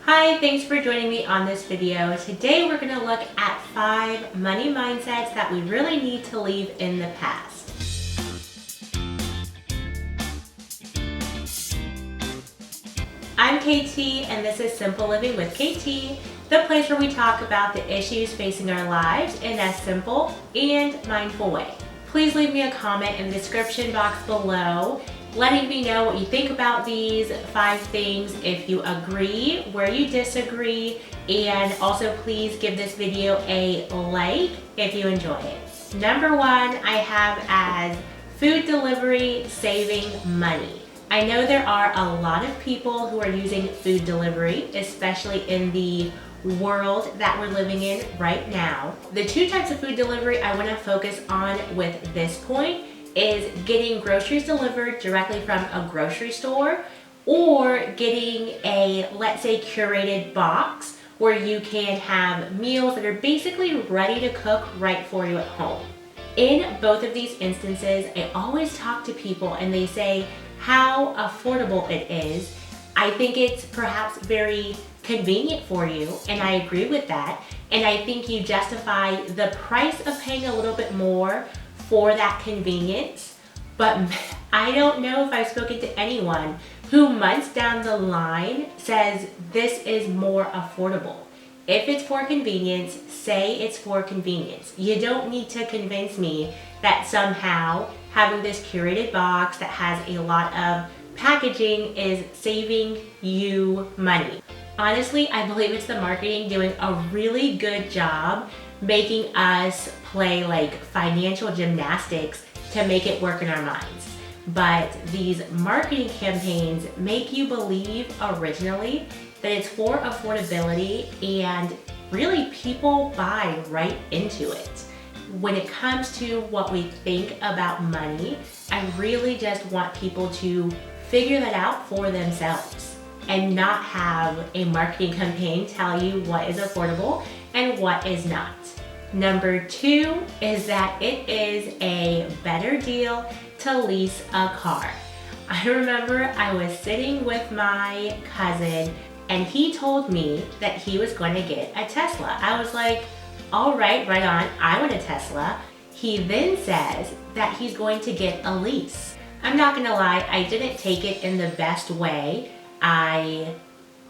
Hi, thanks for joining me on this video. Today we're going to look at 5 money mindsets that we really need to leave in the past. I'm KT and this is Simple Living with KT, the place where we talk about the issues facing our lives in a simple and mindful way. Please leave me a comment in the description box below letting me know what you think about these 5 things, if you agree, where you disagree, and also please give this video a like if you enjoy it. Number 1 I have as food delivery saving money. I know there are a lot of people who are using food delivery, especially in the world that we're living in right now. The 2 types of food delivery I want to focus on with this point is getting groceries delivered directly from a grocery store or getting a, let's say, curated box where you can have meals that are basically ready to cook right for you at home. In both of these instances, I always talk to people and they say how affordable it is. I think it's perhaps very convenient for you, and I agree with that. And I think you justify the price of paying a little bit more for that convenience, but I don't know if I've spoken to anyone who months down the line says this is more affordable. If it's for convenience, say it's for convenience. You don't need to convince me that somehow having this curated box that has a lot of packaging is saving you money. Honestly, I believe it's the marketing doing a really good job making us play like financial gymnastics to make it work in our minds. But these marketing campaigns make you believe originally that it's for affordability, and really people buy right into it. When it comes to what we think about money, I really just want people to figure that out for themselves and not have a marketing campaign tell you what is affordable and what is not. Number 2 is that it is a better deal to lease a car. I remember I was sitting with my cousin and he told me that he was going to get a Tesla. I was like, all right on, I want a Tesla. He then says that he's going to get a lease. I'm not gonna lie, I didn't take it in the best way. I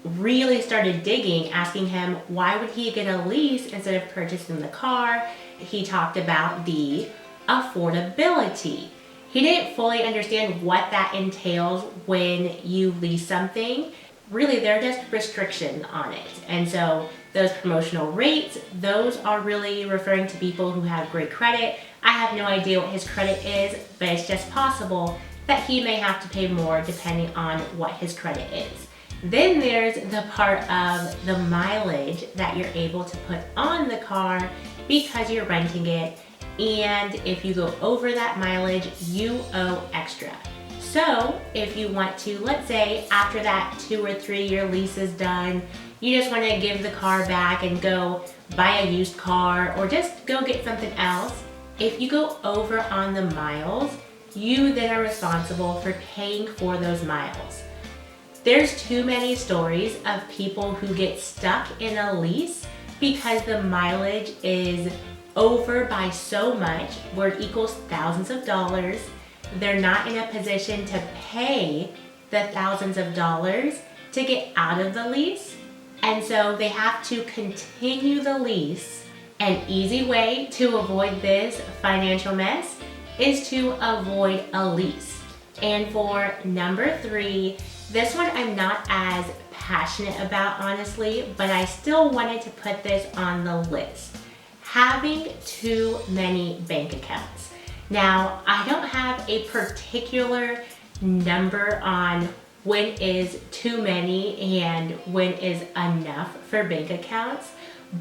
really started digging, asking him why would he get a lease instead of purchasing the car. He talked about the affordability. He didn't fully understand what that entails when you lease something. Really, there are just restrictions on it. And so those promotional rates, those are really referring to people who have great credit. I have no idea what his credit is, but it's just possible that he may have to pay more depending on what his credit is. Then there's the part of the mileage that you're able to put on the car because you're renting it, and if you go over that mileage, you owe extra. So if you want to, let's say after that 2 or 3 year lease is done, you just want to give the car back and go buy a used car or just go get something else. If you go over on the miles, you then are responsible for paying for those miles. There's too many stories of people who get stuck in a lease because the mileage is over by so much where it equals thousands of dollars. They're not in a position to pay the thousands of dollars to get out of the lease, and so they have to continue the lease. An easy way to avoid this financial mess is to avoid a lease. And for number 3, this one I'm not as passionate about, honestly, but I still wanted to put this on the list. Having too many bank accounts. Now, I don't have a particular number on when is too many and when is enough for bank accounts,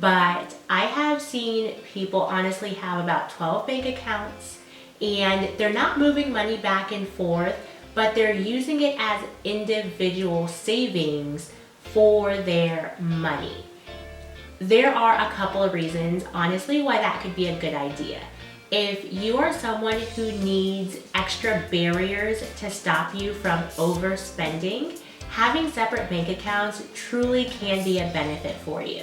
but I have seen people honestly have about 12 bank accounts, and they're not moving money back and forth, but they're using it as individual savings for their money. There are a couple of reasons, honestly, why that could be a good idea. If you are someone who needs extra barriers to stop you from overspending, having separate bank accounts truly can be a benefit for you.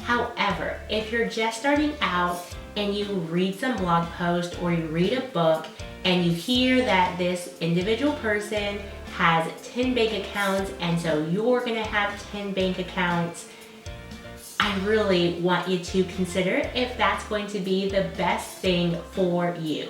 However, if you're just starting out and you read some blog post or you read a book and you hear that this individual person has 10 bank accounts and so you're gonna have 10 bank accounts, I really want you to consider if that's going to be the best thing for you.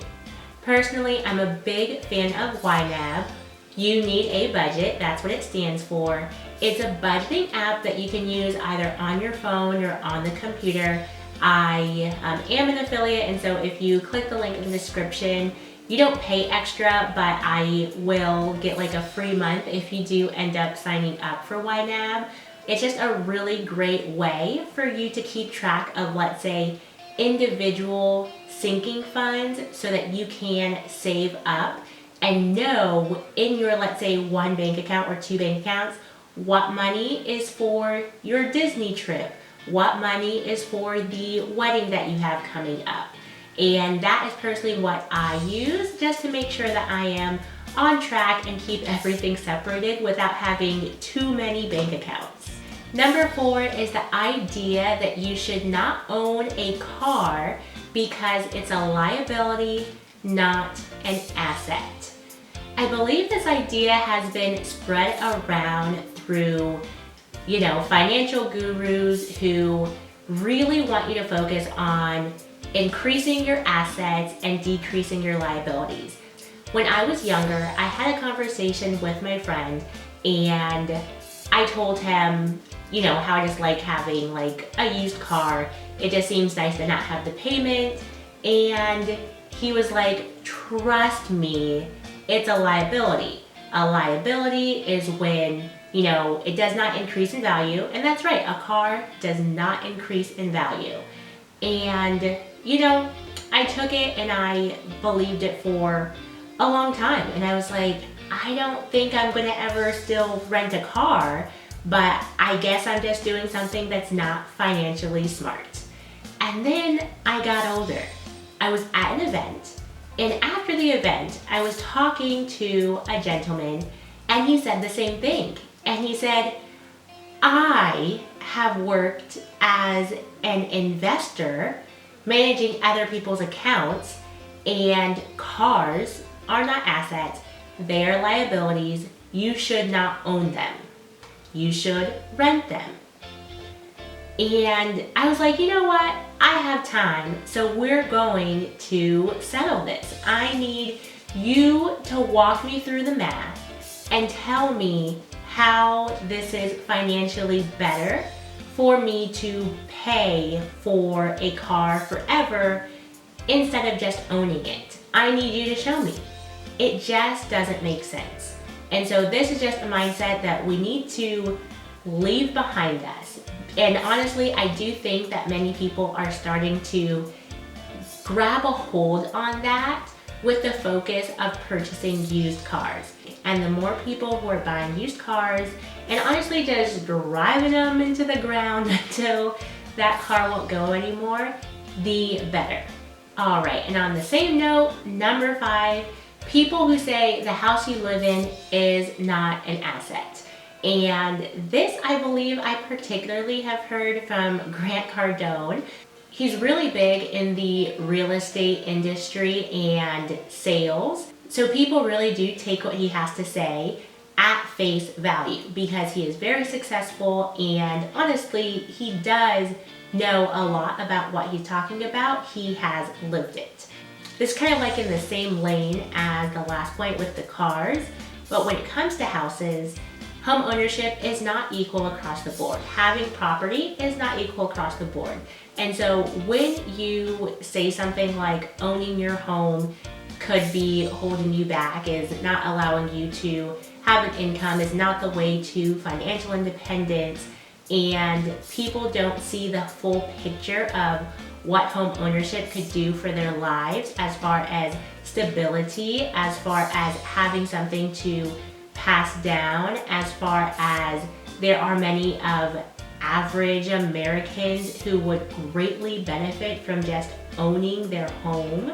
Personally, I'm a big fan of YNAB. You need a budget, that's what it stands for. It's a budgeting app that you can use either on your phone or on the computer. I am an affiliate, and so if you click the link in the description, you don't pay extra, but I will get like a free month if you do end up signing up for YNAB. It's just a really great way for you to keep track of, let's say, individual sinking funds so that you can save up and know in your, let's say, one bank account or two bank accounts, what money is for your Disney trip, what money is for the wedding that you have coming up. And that is personally what I use just to make sure that I am on track and keep everything separated without having too many bank accounts. Number 4 is the idea that you should not own a car because it's a liability, not an asset. I believe this idea has been spread around through, financial gurus who really want you to focus on increasing your assets and decreasing your liabilities. When I was younger, I had a conversation with my friend and I told him, how I just like having like a used car. It just seems nice to not have the payment. And he was like, trust me, it's a liability. A liability is when, it does not increase in value. And that's right, a car does not increase in value. And, I took it and I believed it for a long time. And I was like, I don't think I'm gonna ever still rent a car, but I guess I'm just doing something that's not financially smart. And then I got older. I was at an event, and after the event, I was talking to a gentleman, and he said the same thing. And he said, I have worked as an investor managing other people's accounts, and cars are not assets, they're liabilities. You should not own them. You should rent them. And I was like, you know what? I have time, so we're going to settle this. I need you to walk me through the math and tell me how this is financially better for me to pay for a car forever instead of just owning it. I need you to show me. It just doesn't make sense. And so this is just a mindset that we need to leave behind us. And honestly, I do think that many people are starting to grab a hold on that with the focus of purchasing used cars. And the more people who are buying used cars and honestly just driving them into the ground until that car won't go anymore, the better. All right, and on the same note, number 5, people who say the house you live in is not an asset. And this, I believe, I particularly have heard from Grant Cardone. He's really big in the real estate industry and sales. So people really do take what he has to say at face value because he is very successful, and honestly, he does know a lot about what he's talking about. He has lived it. This is kind of like in the same lane as the last point with the cars, but when it comes to houses, home ownership is not equal across the board. Having property is not equal across the board. And so when you say something like owning your home could be holding you back, is not allowing you to have an income, is not the way to financial independence, and people don't see the full picture of what home ownership could do for their lives as far as stability, as far as having something to pass down, as far as there are many of average Americans who would greatly benefit from just owning their home.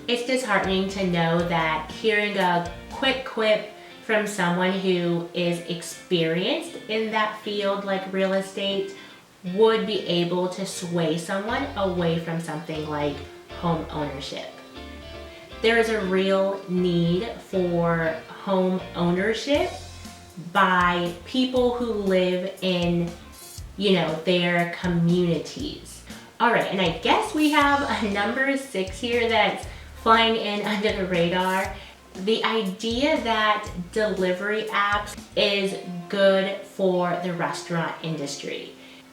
It's disheartening to know that hearing a quick quip from someone who is experienced in that field like real estate would be able to sway someone away from something like home ownership. There is a real need for home ownership by people who live in, their communities. All right, and I guess we have a number 6 here that's flying in under the radar. The idea that delivery apps is good for the restaurant industry.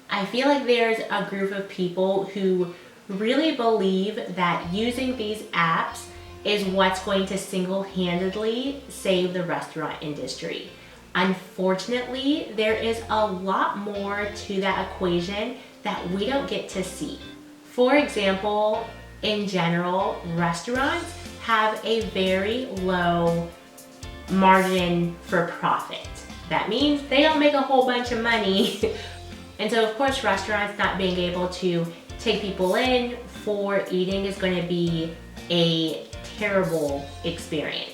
I feel like there's a group of people who really believe that using these apps is what's going to single-handedly save the restaurant industry. Unfortunately, there is a lot more to that equation that we don't get to see. For example, in general, restaurants have a very low margin for profit. That means they don't make a whole bunch of money. And so of course, restaurants not being able to take people in for eating is going to be a terrible experience.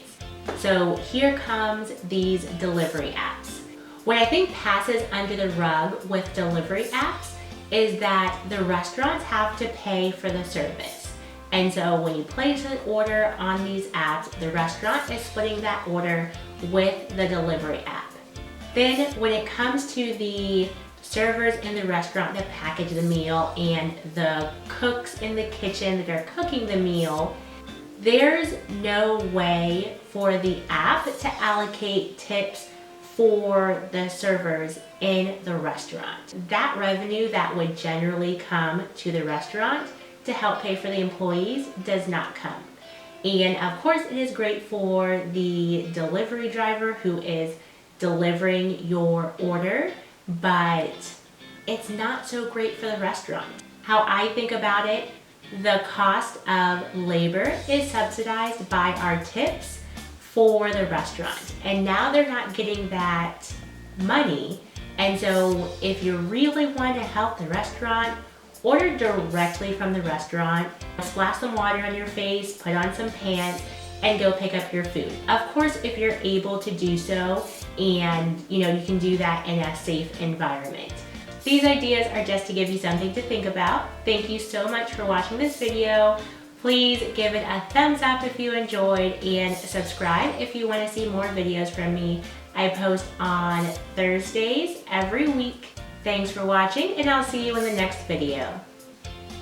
So here comes these delivery apps. What I think passes under the rug with delivery apps is that the restaurants have to pay for the service. And so when you place an order on these apps, the restaurant is splitting that order with the delivery app. Then when it comes to the servers in the restaurant that package the meal and the cooks in the kitchen that are cooking the meal, there's no way for the app to allocate tips for the servers in the restaurant. That revenue that would generally come to the restaurant to help pay for the employees does not come. And of course it is great for the delivery driver who is delivering your order, but it's not so great for the restaurant. How I think about it, the cost of labor is subsidized by our tips for the restaurant. And now they're not getting that money. And so if you really want to help the restaurant, order directly from the restaurant, splash some water on your face, put on some pants, and go pick up your food. Of course, if you're able to do so and you can do that in a safe environment. These ideas are just to give you something to think about. Thank you so much for watching this video. Please give it a thumbs up if you enjoyed and subscribe if you want to see more videos from me. I post on Thursdays every week. Thanks for watching and I'll see you in the next video.